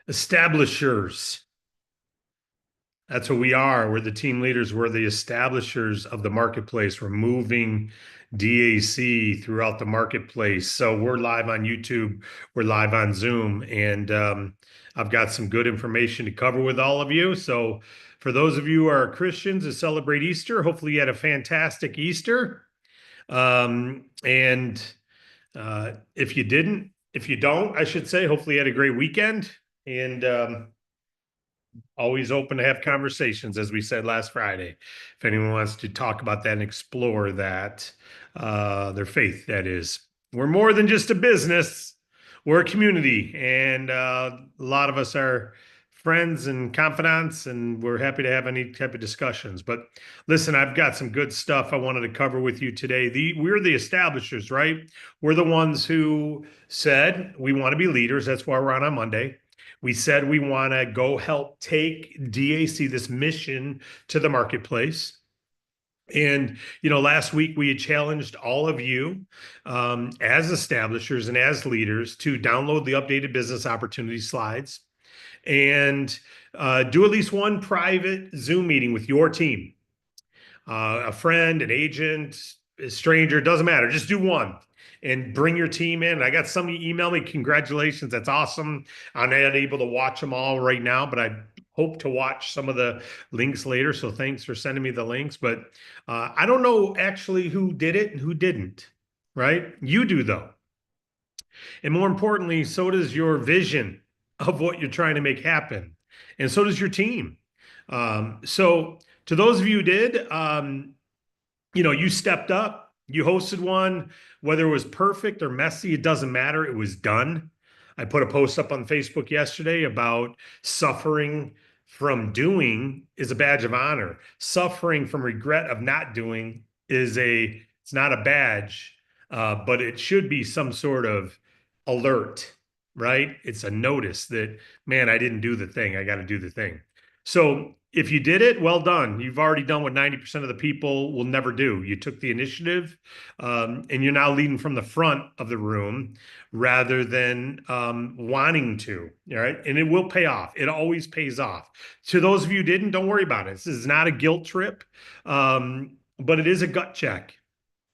Establishers. That's what we are. We're the team leaders. We're the establishers of the marketplace. We're moving DAC throughout the marketplace. So we're live on YouTube. We're live on Zoom. And I've got some good information to cover with all of you. So for those of you who are Christians that celebrate Easter, hopefully you had a fantastic Easter. And if you didn't, if you don't, I should say, hopefully you had a great weekend. And always open to have conversations, as we said last Friday. If anyone wants to talk about that and explore that, their faith, that is. We're more than just a business, we're a community, and a lot of us are friends and confidants, and we're happy to have any type of discussions. But listen, I've got some good stuff I wanted to cover with you today. We're the establishers, right? We're the ones who said we want to be leaders. That's why we're on Monday. We said we want to go help take DAC, this mission, to the marketplace. And, last week we had challenged all of you as establishers and as leaders to download the updated business opportunity slides and do at least one private Zoom meeting with your team. A friend, an agent, a stranger, doesn't matter. Just do one and bring your team in. I got somebody email me, congratulations, that's awesome. I'm not able to watch them all right now, but I hope to watch some of the links later. So thanks for sending me the links. But I don't know actually who did it and who didn't, right? You do though. And more importantly, so does your vision of what you're trying to make happen. And so does your team. So to those of you who did, you stepped up, you hosted one, whether it was perfect or messy, it doesn't matter. It was done. I put a post up on Facebook yesterday about suffering from doing is a badge of honor. Suffering from regret of not doing it's not a badge, but it should be some sort of alert, right? It's a notice that, man, I didn't do the thing. I got to do the thing. So if you did it, well done. You've already done what 90% of the people will never do. You took the initiative, and you're now leading from the front of the room rather than wanting to. All right. And it will pay off. It always pays off. To those of you who didn't, don't worry about it. This is not a guilt trip, but it is a gut check,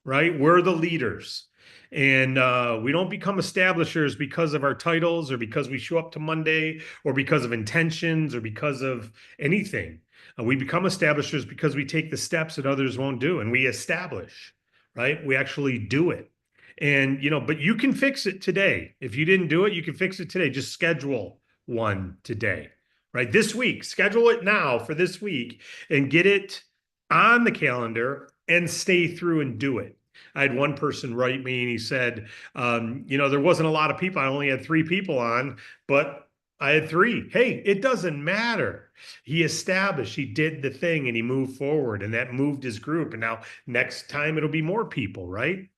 right? We're the leaders. And we don't become establishers because of our titles or because we show up to Monday or because of intentions or because of anything. We become establishers because we take the steps that others won't do and we establish, right? We actually do it. And, but you can fix it today. If you didn't do it, you can fix it today. Just schedule one today, right? This week, schedule it now for this week and get it on the calendar and stay through and do it. I had one person write me and he said, there wasn't a lot of people. I only had 3 people on, but I had 3. Hey, it doesn't matter. He established, he did the thing and he moved forward and that moved his group. And now next time it'll be more people, right?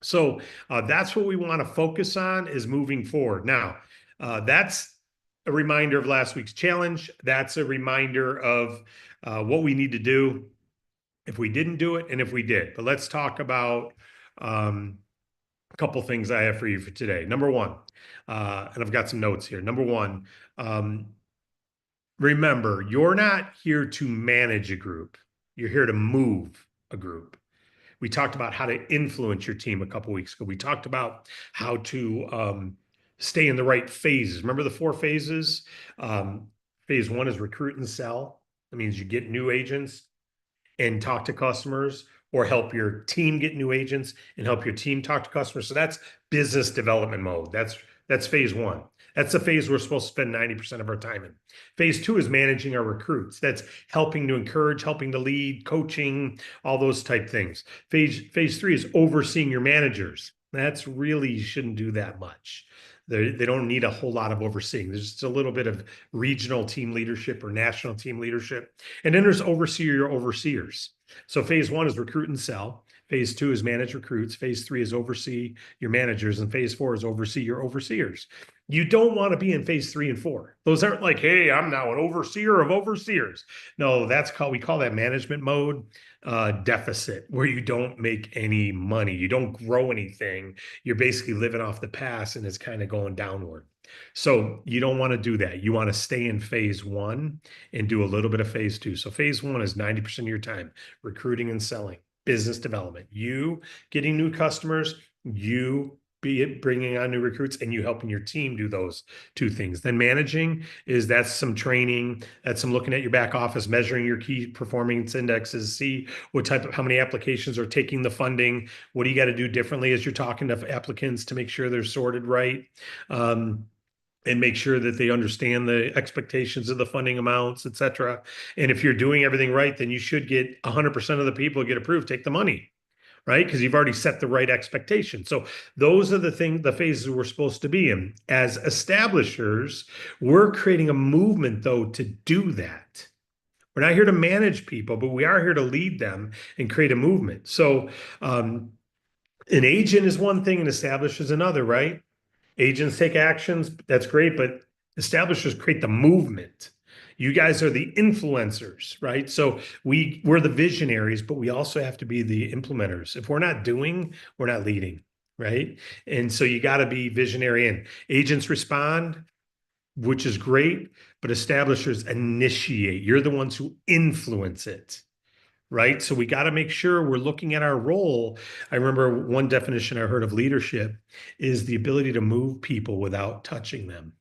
So that's what we want to focus on is moving forward. Now, that's a reminder of last week's challenge. That's a reminder of what we need to do if we didn't do it and if we did. But let's talk about a couple things I have for you for today. Number one, and I've got some notes here. Number one, remember, you're not here to manage a group. You're here to move a group. We talked about how to influence your team a couple weeks ago. We talked about how to stay in the right phases. Remember the 4 phases? Phase 1 is recruit and sell. That means you get new agents and talk to customers or help your team get new agents and help your team talk to customers. So that's business development mode. That's phase 1. That's the phase we're supposed to spend 90% of our time in. Phase 2 is managing our recruits. That's helping to encourage, helping to lead, coaching, all those type things. Phase 3 is overseeing your managers. That's really, you shouldn't do that much. They don't need a whole lot of overseeing. There's just a little bit of regional team leadership or national team leadership. And then there's overseer or overseers. So phase 1 is recruit and sell. Phase 2 is manage recruits. Phase 3 is oversee your managers. And phase 4 is oversee your overseers. You don't want to be in phase 3 and 4. Those aren't like, hey, I'm now an overseer of overseers. No, we call that management mode deficit, where you don't make any money. You don't grow anything. You're basically living off the past and it's kind of going downward. So you don't want to do that. You want to stay in phase one and do a little bit of phase two. So phase one is 90% of your time, recruiting and selling, business development, you getting new customers, you be it bringing on new recruits, and you helping your team do those two things. Then managing that's some training, that's some looking at your back office, measuring your key performance indexes, see how many applications are taking the funding, what do you got to do differently as you're talking to applicants to make sure they're sorted right. And make sure that they understand the expectations of the funding amounts, et cetera. And if you're doing everything right, then you should get 100% of the people get approved, take the money, right? Because you've already set the right expectation. So those are the phases we're supposed to be in. As establishers, we're creating a movement, though, to do that. We're not here to manage people, but we are here to lead them and create a movement. So an agent is one thing and establishers is another, right? Agents take actions, that's great, but establishers create the movement. You guys are the influencers, right? So we're the visionaries, but we also have to be the implementers. If we're not doing, we're not leading, right? And so you got to be visionary. And agents respond, which is great, but establishers initiate. You're the ones who influence it, right? So we got to make sure we're looking at our role. I remember one definition I heard of leadership is the ability to move people without touching them.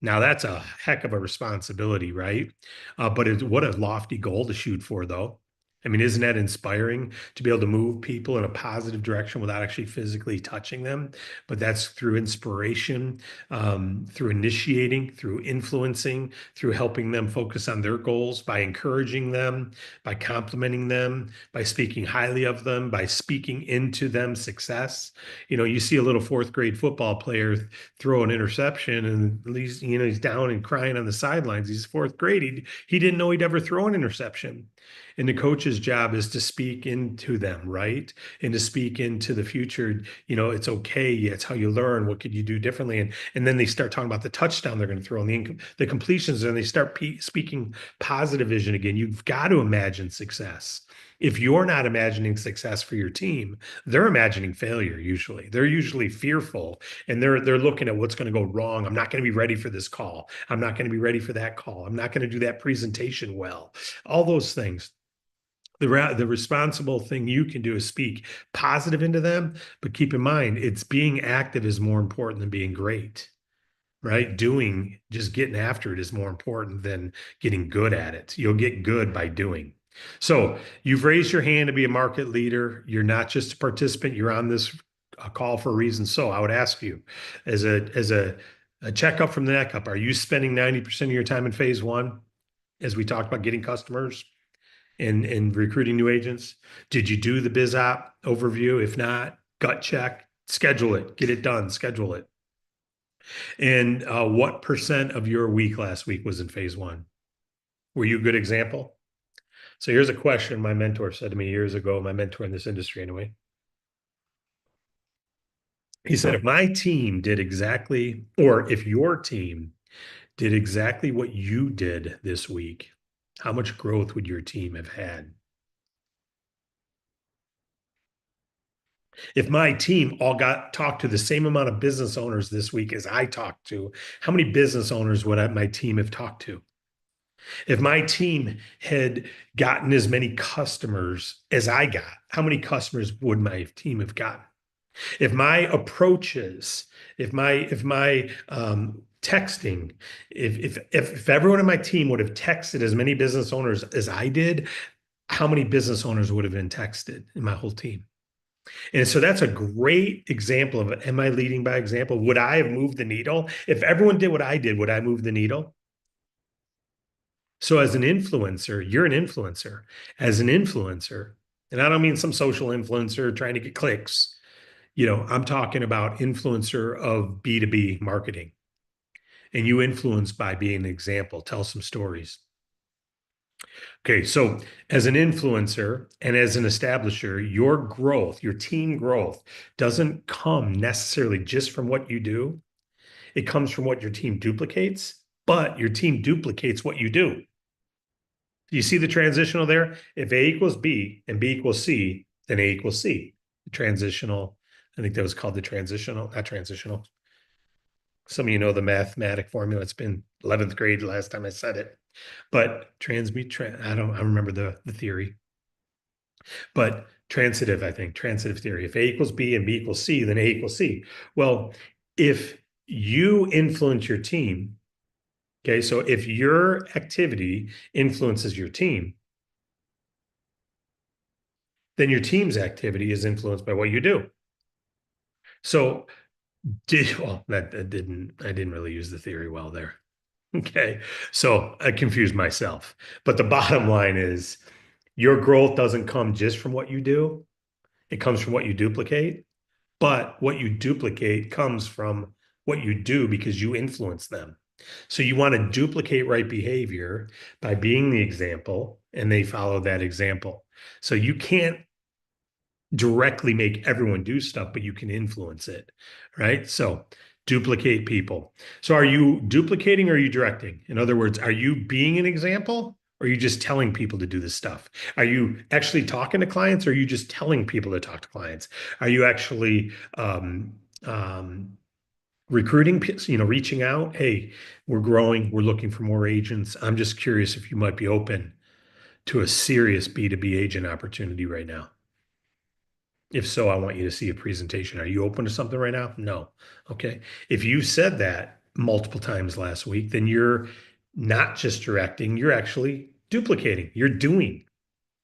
Now that's a heck of a responsibility, right? But what a lofty goal to shoot for, though. I mean, isn't that inspiring to be able to move people in a positive direction without actually physically touching them? But that's through inspiration, through initiating, through influencing, through helping them focus on their goals, by encouraging them, by complimenting them, by speaking highly of them, by speaking into them success. You know, you see a little fourth grade football player throw an interception and he's down and crying on the sidelines. He's fourth grade. He didn't know he'd ever throw an interception. And the coach's job is to speak into them, right? And to speak into the future. You know, it's okay. It's how you learn. What could you do differently? And then they start talking about the touchdown they're going to throw and the completions, and they start speaking positive vision again. You've got to imagine success. If you're not imagining success for your team, they're imagining failure usually. They're usually fearful and they're looking at what's going to go wrong. I'm not going to be ready for this call. I'm not going to be ready for that call. I'm not going to do that presentation well. All those things. The responsible thing you can do is speak positive into them, but keep in mind, it's being active is more important than being great, right? Just getting after it is more important than getting good at it. You'll get good by doing. So you've raised your hand to be a market leader. You're not just a participant. You're on this call for a reason. So I would ask you, as a checkup from the neck up, are you spending 90% of your time in phase one, as we talked about getting customers and recruiting new agents? Did you do the biz op overview? If not, gut check, schedule it, get it done, schedule it. And what percent of your week last week was in phase one? Were you a good example? So here's a question my mentor said to me years ago, my mentor in this industry anyway. He said, if my team did exactly, or if your team did exactly what you did this week, how much growth would your team have had? If my team all got talked to the same amount of business owners this week as I talked to, how many business owners would my team have talked to? If my team had gotten as many customers as I got, how many customers would my team have gotten? If my approaches, if my texting, if everyone in my team would have texted as many business owners as I did, how many business owners would have been texted in my whole team? And so that's a great example of, am I leading by example? Would I have moved the needle? If everyone did what I did, would I move the needle? So as an influencer, you're an influencer. As an influencer, and I don't mean some social influencer trying to get clicks. You know, I'm talking about influencer of B2B marketing. And you influence by being an example. Tell some stories. Okay, so as an influencer and as an establisher, your growth, your team growth doesn't come necessarily just from what you do. It comes from what your team duplicates, but your team duplicates what you do. You see the transitional there? If A equals B and B equals C, then A equals C. The transitional I think that was called the transitional, not transitional. Some of you know the mathematic formula. It's been 11th grade last time I said it. But I don't I remember the theory. But transitive, I think, transitive theory. If A equals B and B equals C, then A equals C. Well, if you influence your team, okay, so if your activity influences your team, then your team's activity is influenced by what you do. So I didn't really use the theory well there. Okay. So I confused myself. But the bottom line is your growth doesn't come just from what you do. It comes from what you duplicate. But what you duplicate comes from what you do because you influence them. So you want to duplicate right behavior by being the example, and they follow that example. So you can't directly make everyone do stuff, but you can influence it, right? So duplicate people. So are you duplicating or are you directing? In other words, are you being an example or are you just telling people to do this stuff? Are you actually talking to clients or are you just telling people to talk to clients? Are you actually recruiting, reaching out? Hey, we're growing. We're looking for more agents. I'm just curious if you might be open to a serious B2B agent opportunity right now. If so, I want you to see a presentation. Are you open to something right now? No. Okay. If you said that multiple times last week, then you're not just directing, you're actually duplicating, you're doing,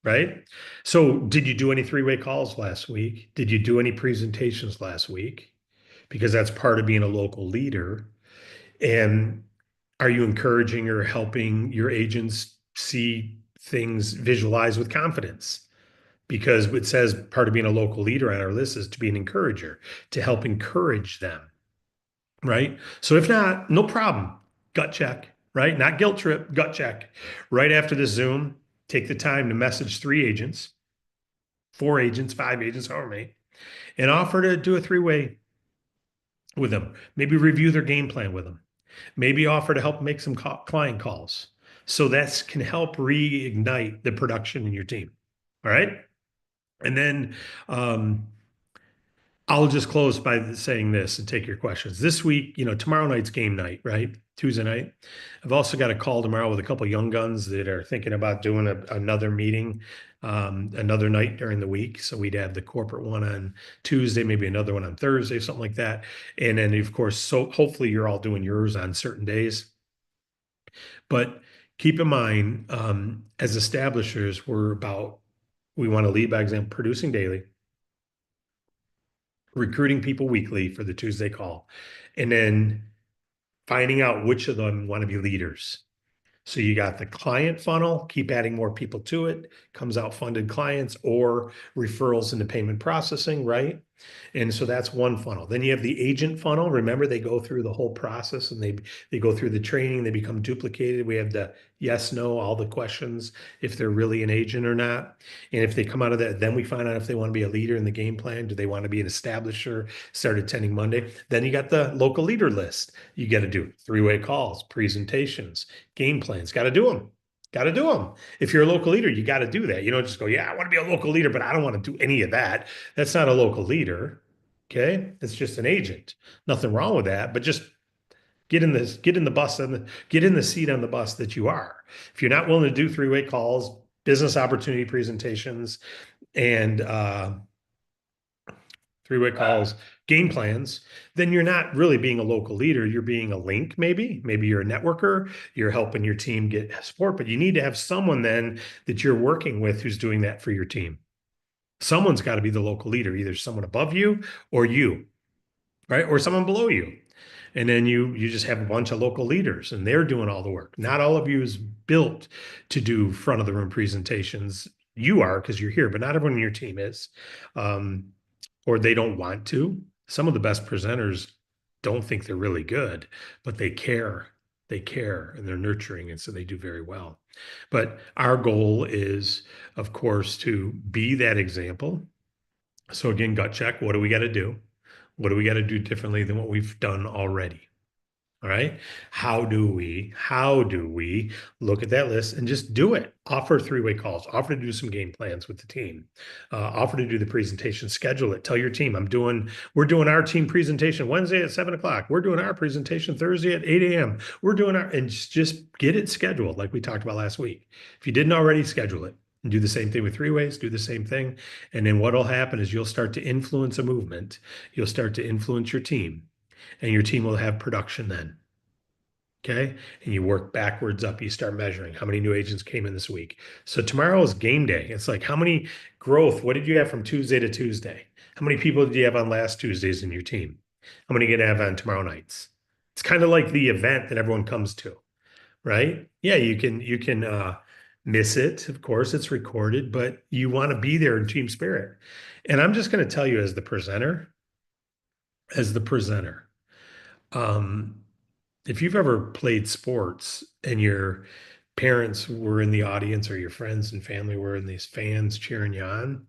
right? So, did you do any three-way calls last week? Did you do any presentations last week? Because that's part of being a local leader. And are you encouraging or helping your agents see things visualize with confidence? Because it says part of being a local leader on our list is to be an encourager, to help encourage them, right? So if not, no problem. Gut check, right? Not guilt trip, gut check. Right after the Zoom, take the time to message 3 agents, 4 agents, 5 agents, however many, and offer to do a three-way with them. Maybe review their game plan with them. Maybe offer to help make some client calls. So that can help reignite the production in your team. All right. And then I'll just close by saying this and take your questions. This week, tomorrow night's game night, right? Tuesday night. I've also got a call tomorrow with a couple of young guns that are thinking about doing another meeting, another night during the week. So we'd have the corporate one on Tuesday, maybe another one on Thursday, something like that. And then, of course, so hopefully you're all doing yours on certain days. But keep in mind, as establishers, we want to lead by example, producing daily, recruiting people weekly for the Tuesday call, and then finding out which of them want to be leaders. So you got the client funnel, keep adding more people to it, comes out funded clients or referrals into payment processing, right? And so that's one funnel. Then you have the agent funnel. Remember, they go through the whole process and they go through the training, they become duplicated. We have the yes, no, all the questions, if they're really an agent or not. And if they come out of that, then we find out if they want to be a leader in the game plan. Do they want to be an establisher, start attending Monday? Then you got the local leader list. You got to do three-way calls, presentations, game plans. Got to do them. Got to do them. If you're a local leader, you got to do that. You don't just go, yeah, I want to be a local leader, but I don't want to do any of that. That's not a local leader. Okay. It's just an agent. Nothing wrong with that, but just get in the bus and get in the seat on the bus that you are. If you're not willing to do three-way calls, business opportunity presentations, and three-way calls, game plans, then you're not really being a local leader. You're being a link, maybe. Maybe you're a networker. You're helping your team get support, but you need to have someone then that you're working with who's doing that for your team. Someone's got to be the local leader, either someone above you, right? Or someone below you. And then you just have a bunch of local leaders and they're doing all the work. Not all of you is built to do front of the room presentations. You are because you're here, but not everyone in your team is. Or they don't want to. Some of the best presenters don't think they're really good, but they care. They care and they're nurturing, and so they do very well. But our goal is, of course, to be that example. So again, gut check. What do we got to do? What do we got to do differently than what we've done already? All right. How do we look at that list and just do it? Offer three-way calls, offer to do some game plans with the team, offer to do the presentation, schedule it. Tell your team, we're doing our team presentation Wednesday at 7 o'clock. We're doing our presentation Thursday at 8 a.m. We're doing and just get it scheduled like we talked about last week. If you didn't already, schedule it. And do the same thing with three ways, do the same thing. And then what'll happen is you'll start to influence a movement. You'll start to influence your team, and your team will have production then. Okay. And you work backwards up. You start measuring how many new agents came in this week. So tomorrow is game day. It's like, how many growth? What did you have from Tuesday to Tuesday? How many people did you have on last Tuesdays in your team? How many are you going to have on tomorrow nights? It's kind of like the event that everyone comes to, right? Yeah, you can miss it. Of course, it's recorded, but you want to be there in team spirit. And I'm just going to tell you as the presenter, um, if you've ever played sports and your parents were in the audience or your friends and family were in these fans cheering you on,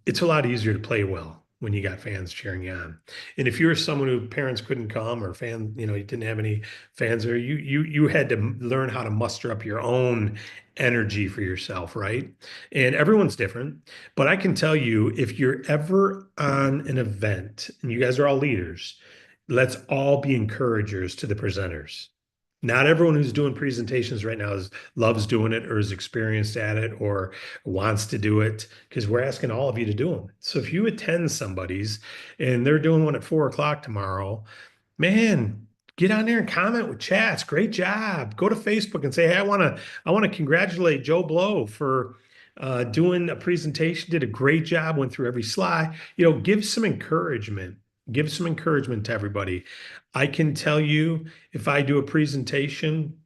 it's a lot easier to play well when you got fans cheering you on. And if you're someone who parents couldn't come or you didn't have any fans, or you had to learn how to muster up your own energy for yourself, right? And everyone's different, but I can tell you, if you're ever on an event and you guys are all leaders, let's all be encouragers to the presenters. Not everyone who's doing presentations right now loves doing it or is experienced at it or wants to do it, because we're asking all of you to do them. So if you attend somebody's and they're doing one at 4 o'clock tomorrow, man, get on there and comment with chats. Great job. Go to Facebook and say, hey, I want to congratulate Joe Blow for doing a presentation, did a great job, went through every slide. Give some encouragement. Give some encouragement to everybody. I can tell you, if I do a presentation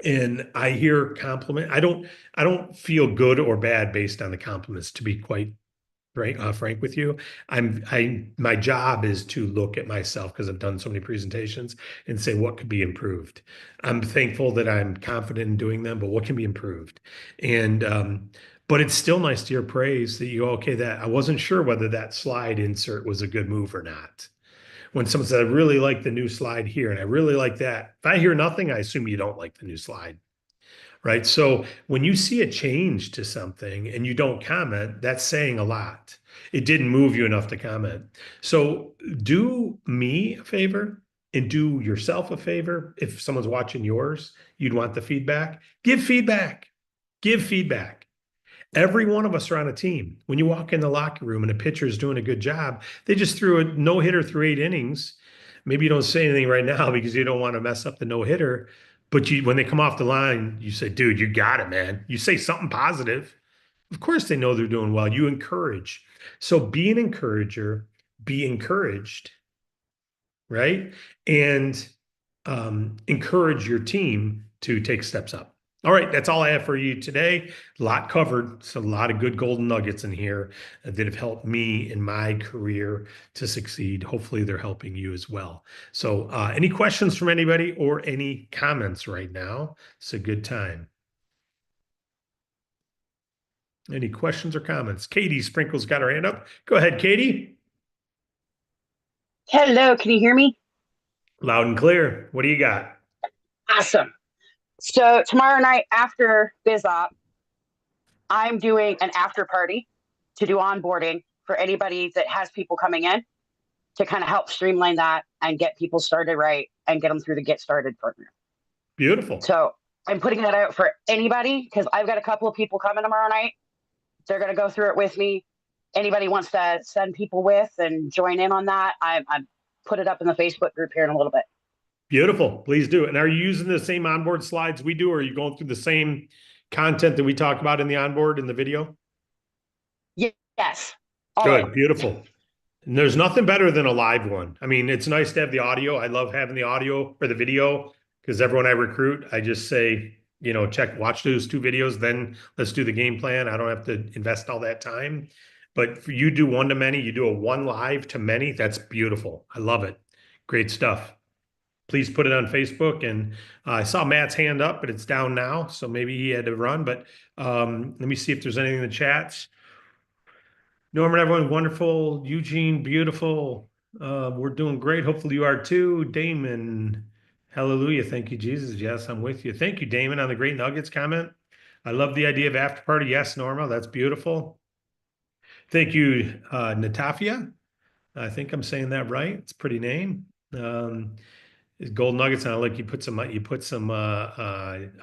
and I hear compliment, I don't feel good or bad based on the compliments, to be quite frank with you. My job is to look at myself, because I've done so many presentations, and say what could be improved. I'm thankful that I'm confident in doing them, but what can be improved? And but it's still nice to hear praise that okay, that I wasn't sure whether that slide insert was a good move or not. When someone says, I really like the new slide here, and I really like that. If I hear nothing, I assume you don't like the new slide. Right. So when you see a change to something and you don't comment, that's saying a lot. It didn't move you enough to comment. So do me a favor and do yourself a favor. If someone's watching yours, you'd want the feedback. Give feedback. Give feedback. Every one of us are on a team. When you walk in the locker room and a pitcher is doing a good job, they just threw a no-hitter through 8 innings. Maybe you don't say anything right now because you don't want to mess up the no-hitter. But when they come off the line, you say, dude, you got it, man. You say something positive. Of course, they know they're doing well. You encourage. So be an encourager, be encouraged, right? And encourage your team to take steps up. All right, that's all I have for you today. A lot covered. So a lot of good golden nuggets in here that have helped me in my career to succeed. Hopefully they're helping you as well. So any questions from anybody or any comments right now? It's a good time. Any questions or comments? Katie Sprinkle's got her hand up. Go ahead, Katie. Hello, can you hear me? Loud and clear. What do you got? Awesome. So tomorrow night after BizOp, I'm doing an after party to do onboarding for anybody that has people coming in, to kind of help streamline that and get people started right and get them through the Get Started program. Beautiful. So I'm putting that out for anybody, because I've got a couple of people coming tomorrow night. They're going to go through it with me. Anybody wants to send people with and join in on that, I'm put it up in the Facebook group here in a little bit. Beautiful. Please do. And are you using the same onboard slides we do, or are you going through the same content that we talk about in the onboard in the video? Yes. All Good. Beautiful. And there's nothing better than a live one. I mean, it's nice to have the audio. I love having the audio or the video, because everyone I recruit, I just say, watch those 2 videos, then let's do the game plan. I don't have to invest all that time. But for you do one to many, you do a one live to many. That's beautiful. I love it. Great stuff. Please put it on Facebook. And I saw Matt's hand up, but it's down now. So maybe he had to run. But let me see if there's anything in the chats. Norman, everyone, wonderful. Eugene, beautiful. We're doing great. Hopefully you are too. Damon, hallelujah. Thank you, Jesus. Yes, I'm with you. Thank you, Damon, on the Great Nuggets comment. I love the idea of after party. Yes, Norma, that's beautiful. Thank you, Natafia. I think I'm saying that right. It's a pretty name. Gold nuggets, and I like you put some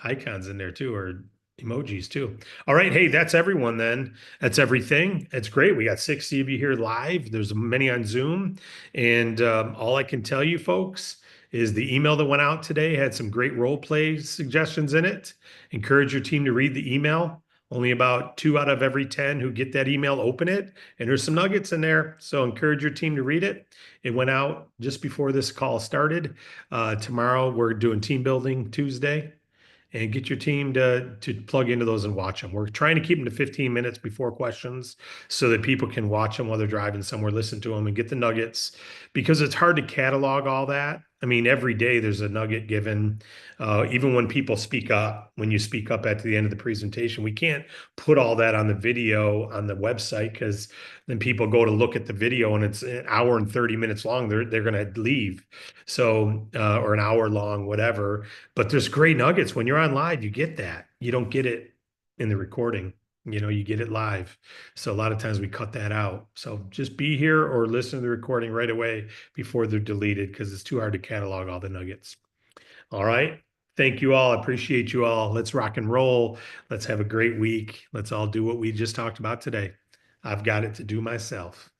icons in there too, or emojis too. All right, hey, that's everyone then. That's everything. It's great. We got 60 of you here live. There's many on Zoom, and all I can tell you, folks, is the email that went out today had some great role play suggestions in it. Encourage your team to read the email. Only about 2 out of every 10 who get that email open it, and there's some nuggets in there. So encourage your team to read it. It went out just before this call started. Tomorrow we're doing team building Tuesday, and get your team to plug into those and watch them. We're trying to keep them to 15 minutes before questions so that people can watch them while they're driving somewhere, listen to them, and get the nuggets, because it's hard to catalog all that. I mean, every day there's a nugget given. Even when people speak up, when you speak up at the end of the presentation, we can't put all that on the video on the website, because then people go to look at the video and it's an hour and 30 minutes long. They're going to leave. So, or an hour long, whatever. But there's great nuggets. When you're on live, you get that. You don't get it in the recording. You get it live. So a lot of times we cut that out. So just be here or listen to the recording right away before they're deleted, because it's too hard to catalog all the nuggets. All right. Thank you all. I appreciate you all. Let's rock and roll. Let's have a great week. Let's all do what we just talked about today. I've got it to do myself.